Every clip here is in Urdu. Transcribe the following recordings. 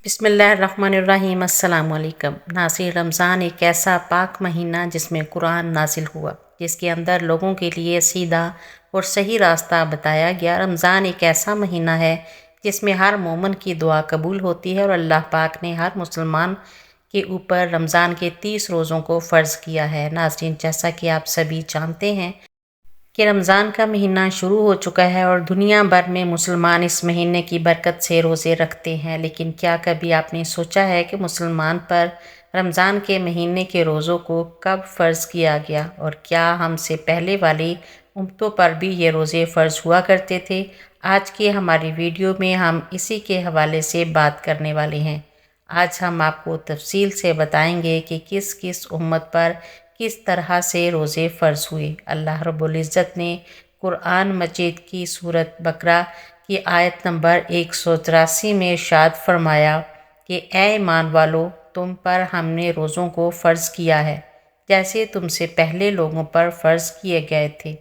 بسم اللہ الرحمن الرحیم۔ السلام علیکم ناظرین، رمضان ایک ایسا پاک مہینہ جس میں قرآن نازل ہوا، جس کے اندر لوگوں کے لیے سیدھا اور صحیح راستہ بتایا گیا۔ رمضان ایک ایسا مہینہ ہے جس میں ہر مومن کی دعا قبول ہوتی ہے، اور اللہ پاک نے ہر مسلمان کے اوپر رمضان کے 30 روزوں کو فرض کیا ہے۔ ناظرین، جیسا کہ آپ سبھی جانتے ہیں کہ رمضان کا مہینہ شروع ہو چکا ہے اور دنیا بھر میں مسلمان اس مہینے کی برکت سے روزے رکھتے ہیں، لیکن کیا کبھی آپ نے سوچا ہے کہ مسلمان پر رمضان کے مہینے کے روزوں کو کب فرض کیا گیا، اور کیا ہم سے پہلے والی امتوں پر بھی یہ روزے فرض ہوا کرتے تھے؟ آج کی ہماری ویڈیو میں ہم اسی کے حوالے سے بات کرنے والے ہیں۔ آج ہم آپ کو تفصیل سے بتائیں گے کہ کس کس امت پر کس طرح سے روزے فرض ہوئے۔ اللہ رب العزت نے قرآن مجید کی سورۃ بقرہ کی آیت نمبر 183 میں ارشاد فرمایا کہ اے ایمان والو، تم پر ہم نے روزوں کو فرض کیا ہے جیسے تم سے پہلے لوگوں پر فرض کیے گئے تھے،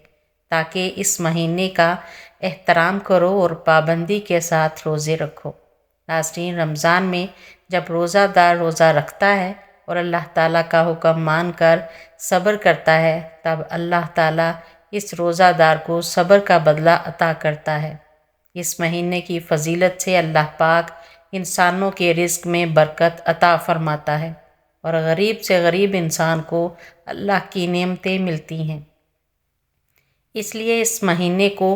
تاکہ اس مہینے کا احترام کرو اور پابندی کے ساتھ روزے رکھو۔ ناظرین، رمضان میں جب روزہ دار روزہ رکھتا ہے اور اللہ تعالیٰ کا حکم مان کر صبر کرتا ہے، تب اللہ تعالیٰ اس روزہ دار کو صبر کا بدلہ عطا کرتا ہے۔ اس مہینے کی فضیلت سے اللہ پاک انسانوں کے رزق میں برکت عطا فرماتا ہے، اور غریب سے غریب انسان کو اللہ کی نعمتیں ملتی ہیں۔ اس لیے اس مہینے کو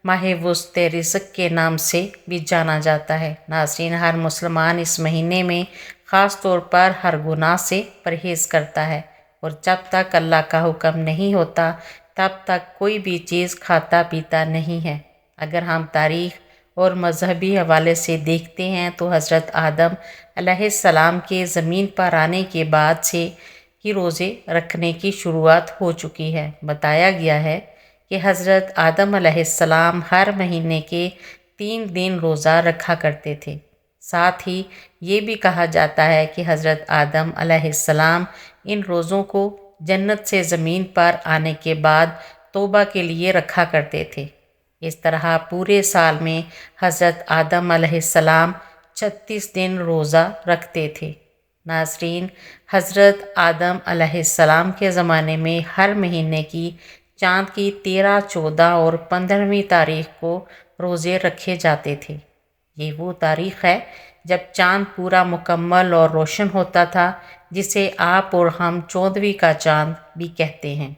ماہ وسط رزق کے نام سے بھی جانا جاتا ہے۔ ناظرین، ہر مسلمان اس مہینے میں خاص طور پر ہر گناہ سے پرہیز کرتا ہے، اور جب تک اللہ کا حکم نہیں ہوتا تب تک کوئی بھی چیز کھاتا پیتا نہیں ہے۔ اگر ہم تاریخ اور مذہبی حوالے سے دیکھتے ہیں تو حضرت آدم علیہ السلام کے زمین پر آنے کے بعد سے ہی روزے رکھنے کی شروعات ہو چکی ہے۔ بتایا گیا ہے کہ حضرت آدم علیہ السلام ہر مہینے کے 3 دن روزہ رکھا کرتے تھے۔ ساتھ ہی یہ بھی کہا جاتا ہے کہ حضرت آدم علیہ السلام ان روزوں کو جنت سے زمین پر آنے کے بعد توبہ کے لیے رکھا کرتے تھے۔ اس طرح پورے سال میں حضرت آدم علیہ السلام 36 دن روزہ رکھتے تھے۔ ناظرین، حضرت آدم علیہ السلام کے زمانے میں ہر مہینے کی چاند کی 13، 14 اور 15ویں تاریخ کو روزے رکھے جاتے تھے۔ یہ وہ تاریخ ہے جب چاند پورا مکمل اور روشن ہوتا تھا، جسے آپ اور ہم 14ویں کا چاند بھی کہتے ہیں۔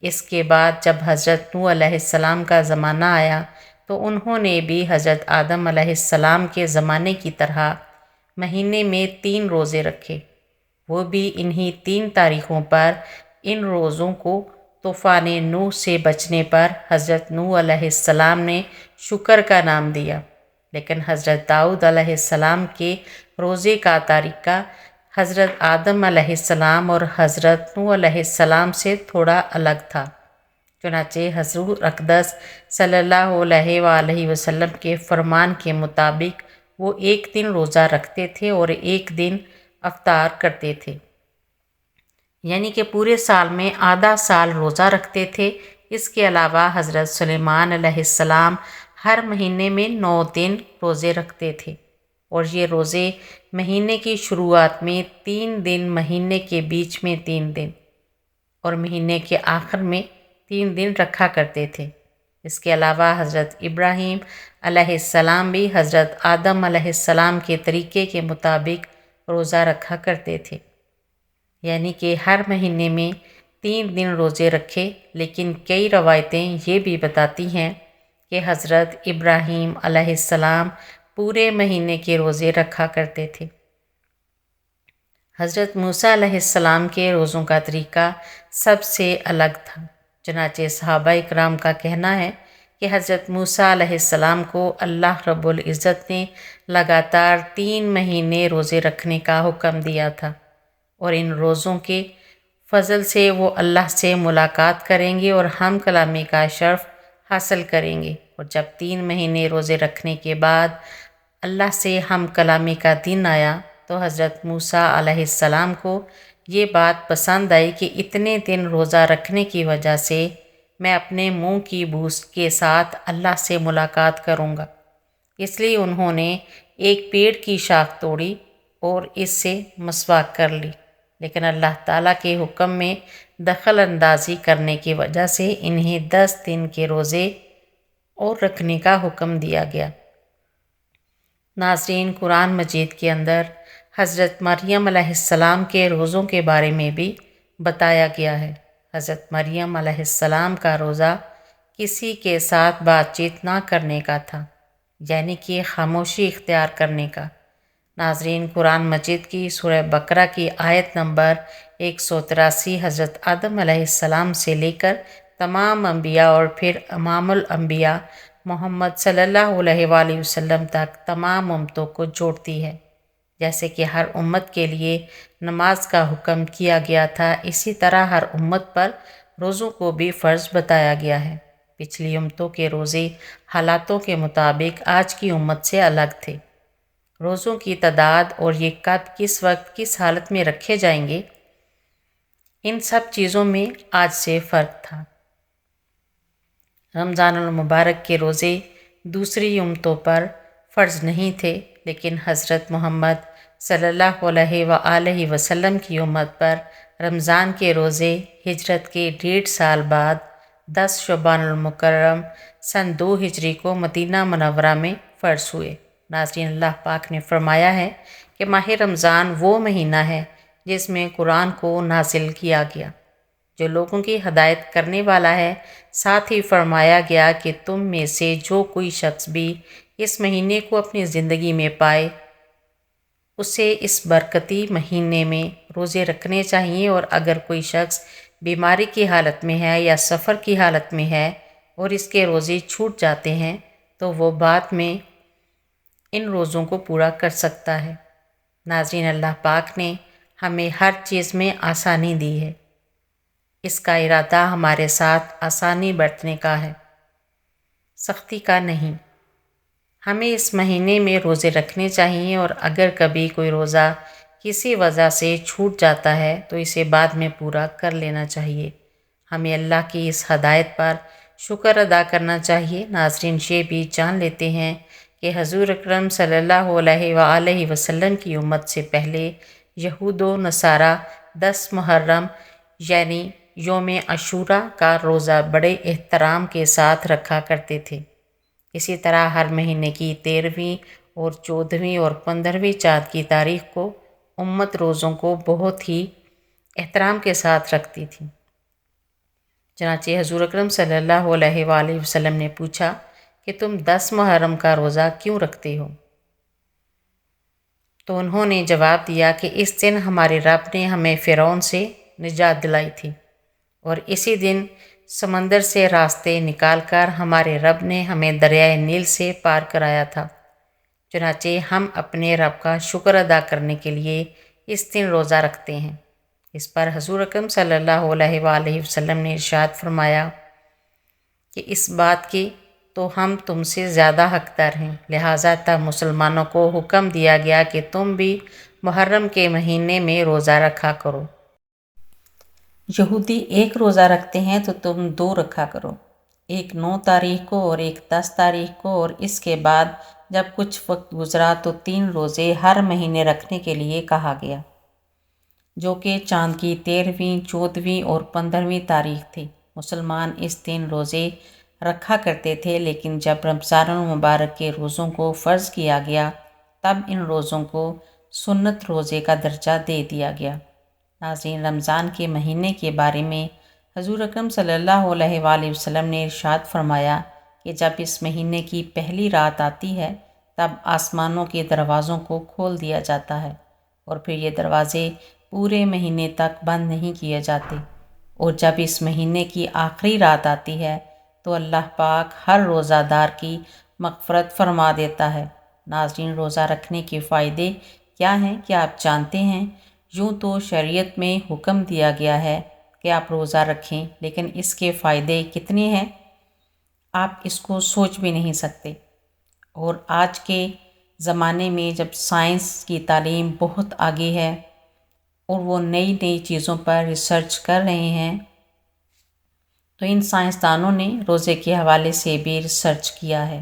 اس کے بعد جب حضرت نوح علیہ السلام کا زمانہ آیا تو انہوں نے بھی حضرت آدم علیہ السلام کے زمانے کی طرح مہینے میں 3 روزے رکھے۔ وہ بھی انہی 3 تاریخوں پر۔ ان روزوں کو طوفان نوح سے بچنے پر حضرت نوح علیہ السلام نے شکر کا نام دیا، لیکن حضرت داؤد علیہ السلام کے روزے کا طریقہ حضرت آدم علیہ السلام اور حضرت نوح علیہ السلام سے تھوڑا الگ تھا۔ چنانچہ حضور اقدس صلی اللہ علیہ وآلہ وسلم کے فرمان کے مطابق وہ 1 دن روزہ رکھتے تھے اور 1 دن افطار کرتے تھے، یعنی کہ پورے سال میں آدھا سال روزہ رکھتے تھے۔ اس کے علاوہ حضرت سلیمان علیہ السلام ہر مہینے میں 9 دن روزے رکھتے تھے، اور یہ روزے مہینے کی شروعات میں 3 دن، مہینے کے بیچ میں 3 دن اور مہینے کے آخر میں 3 دن رکھا کرتے تھے۔ اس کے علاوہ حضرت ابراہیم علیہ السلام بھی حضرت آدم علیہ السلام کے طریقے کے مطابق روزہ رکھا کرتے تھے، یعنی کہ ہر مہینے میں 3 دن روزے رکھے۔ لیکن کئی روایتیں یہ بھی بتاتی ہیں کہ حضرت ابراہیم علیہ السلام پورے مہینے کے روزے رکھا کرتے تھے۔ حضرت موسیٰ علیہ السلام کے روزوں کا طریقہ سب سے الگ تھا۔ چنانچہ صحابہ اکرام کا کہنا ہے کہ حضرت موسیٰ علیہ السلام کو اللہ رب العزت نے لگاتار 3 مہینے روزے رکھنے کا حکم دیا تھا، اور ان روزوں کے فضل سے وہ اللہ سے ملاقات کریں گے اور ہم کلامی کا شرف حاصل کریں گے۔ اور جب 3 مہینے روزے رکھنے کے بعد اللہ سے ہم کلامی کا دن آیا تو حضرت موسیٰ علیہ السلام کو یہ بات پسند آئی کہ اتنے دن روزہ رکھنے کی وجہ سے میں اپنے منہ کی بو کے ساتھ اللہ سے ملاقات کروں گا۔ اس لیے انہوں نے ایک پیڑ کی شاخ توڑی اور اس سے مسواک کر لی، لیکن اللہ تعالیٰ کے حکم میں دخل اندازی کرنے کی وجہ سے انہیں 10 دن کے روزے اور رکھنے کا حکم دیا گیا۔ ناظرین، قرآن مجید کے اندر حضرت مریم علیہ السلام کے روزوں کے بارے میں بھی بتایا گیا ہے۔ حضرت مریم علیہ السلام کا روزہ کسی کے ساتھ بات چیت نہ کرنے کا تھا، یعنی کہ خاموشی اختیار کرنے کا۔ ناظرین، قرآن مجید کی سورہ بقرہ کی آیت نمبر 183 حضرت آدم علیہ السلام سے لے کر تمام انبیاء اور پھر امام الانبیاء محمد صلی اللہ علیہ وآلہ وسلم تک تمام امتوں کو جوڑتی ہے۔ جیسے کہ ہر امت کے لیے نماز کا حکم کیا گیا تھا، اسی طرح ہر امت پر روزوں کو بھی فرض بتایا گیا ہے۔ پچھلی امتوں کے روزے حالاتوں کے مطابق آج کی امت سے الگ تھے۔ روزوں کی تعداد اور یہ کب، کس وقت، کس حالت میں رکھے جائیں گے، ان سب چیزوں میں آج سے فرق تھا۔ رمضان المبارک کے روزے دوسری امتوں پر فرض نہیں تھے، لیکن حضرت محمد صلی اللہ علیہ وآلہ وسلم کی امت پر رمضان کے روزے ہجرت کے 1.5 سال بعد 10 شعبان المکرم سن 2 ہجری کو مدینہ منورہ میں فرض ہوئے۔ ناظرین، اللہ پاک نے فرمایا ہے کہ ماہ رمضان وہ مہینہ ہے جس میں قرآن کو نازل کیا گیا، جو لوگوں کی ہدایت کرنے والا ہے۔ ساتھ ہی فرمایا گیا کہ تم میں سے جو کوئی شخص بھی اس مہینے کو اپنی زندگی میں پائے، اسے اس برکتی مہینے میں روزے رکھنے چاہیے، اور اگر کوئی شخص بیماری کی حالت میں ہے یا سفر کی حالت میں ہے اور اس کے روزے چھوٹ جاتے ہیں تو وہ بعد میں ان روزوں کو پورا کر سکتا ہے۔ ناظرین، اللہ پاک نے ہمیں ہر چیز میں آسانی دی ہے۔ اس کا ارادہ ہمارے ساتھ آسانی برتنے کا ہے، سختی کا نہیں۔ ہمیں اس مہینے میں روزے رکھنے چاہیے، اور اگر کبھی کوئی روزہ کسی وجہ سے چھوٹ جاتا ہے تو اسے بعد میں پورا کر لینا چاہیے۔ ہمیں اللہ کی اس ہدایت پر شکر ادا کرنا چاہیے۔ ناظرین، یہ بھی جان لیتے ہیں کہ حضور اکرم صلی اللہ علیہ وآلہ وسلم کی امت سے پہلے یہود و نصارہ 10 محرم یعنی یوم عاشوراء کا روزہ بڑے احترام کے ساتھ رکھا کرتے تھے۔ اسی طرح ہر مہینے کی 13ویں اور 14ویں اور 15ویں چاند کی تاریخ کو امت روزوں کو بہت ہی احترام کے ساتھ رکھتی تھی۔ چنانچہ حضور اکرم صلی اللہ علیہ وآلہ وسلم نے پوچھا کہ تم 10 محرم کا روزہ کیوں رکھتے ہو؟ تو انہوں نے جواب دیا کہ اس دن ہمارے رب نے ہمیں فرعون سے نجات دلائی تھی، اور اسی دن سمندر سے راستے نکال کر ہمارے رب نے ہمیں دریائے نیل سے پار کرایا تھا۔ چنانچہ ہم اپنے رب کا شکر ادا کرنے کے لیے اس دن روزہ رکھتے ہیں۔ اس پر حضور اکرم صلی اللہ علیہ وآلہ وسلم نے ارشاد فرمایا کہ اس بات کی تو ہم تم سے زیادہ حقدار ہیں، لہٰذا تب مسلمانوں کو حکم دیا گیا کہ تم بھی محرم کے مہینے میں روزہ رکھا کرو۔ یہودی ایک روزہ رکھتے ہیں تو تم 2 رکھا کرو، ایک 9 تاریخ کو اور ایک 10 تاریخ کو، اور اس کے بعد جب کچھ وقت گزرا تو 3 روزے ہر مہینے رکھنے کے لیے کہا گیا، جو کہ چاند کی 13ویں، 14ویں اور 15ویں تاریخ تھی۔ مسلمان اس دن روزے رکھا کرتے تھے، لیکن جب رمضان المبارک کے روزوں کو فرض کیا گیا تب ان روزوں کو سنت روزے کا درجہ دے دیا گیا۔ ناظرین، رمضان کے مہینے کے بارے میں حضور اکرم صلی اللہ علیہ وآلہ وسلم نے ارشاد فرمایا کہ جب اس مہینے کی پہلی رات آتی ہے تب آسمانوں کے دروازوں کو کھول دیا جاتا ہے، اور پھر یہ دروازے پورے مہینے تک بند نہیں کیے جاتے، اور جب اس مہینے کی آخری رات آتی ہے تو اللہ پاک ہر روزہ دار کی مغفرت فرما دیتا ہے۔ ناظرین، روزہ رکھنے کے فائدے کیا ہیں، کیا آپ جانتے ہیں؟ یوں تو شریعت میں حکم دیا گیا ہے کہ آپ روزہ رکھیں، لیکن اس کے فائدے کتنے ہیں آپ اس کو سوچ بھی نہیں سکتے۔ اور آج کے زمانے میں جب سائنس کی تعلیم بہت آگے ہے اور وہ نئی نئی چیزوں پر ریسرچ کر رہے ہیں، تو ان سائنسدانوں نے روزے کے حوالے سے بھی ریسرچ کیا ہے،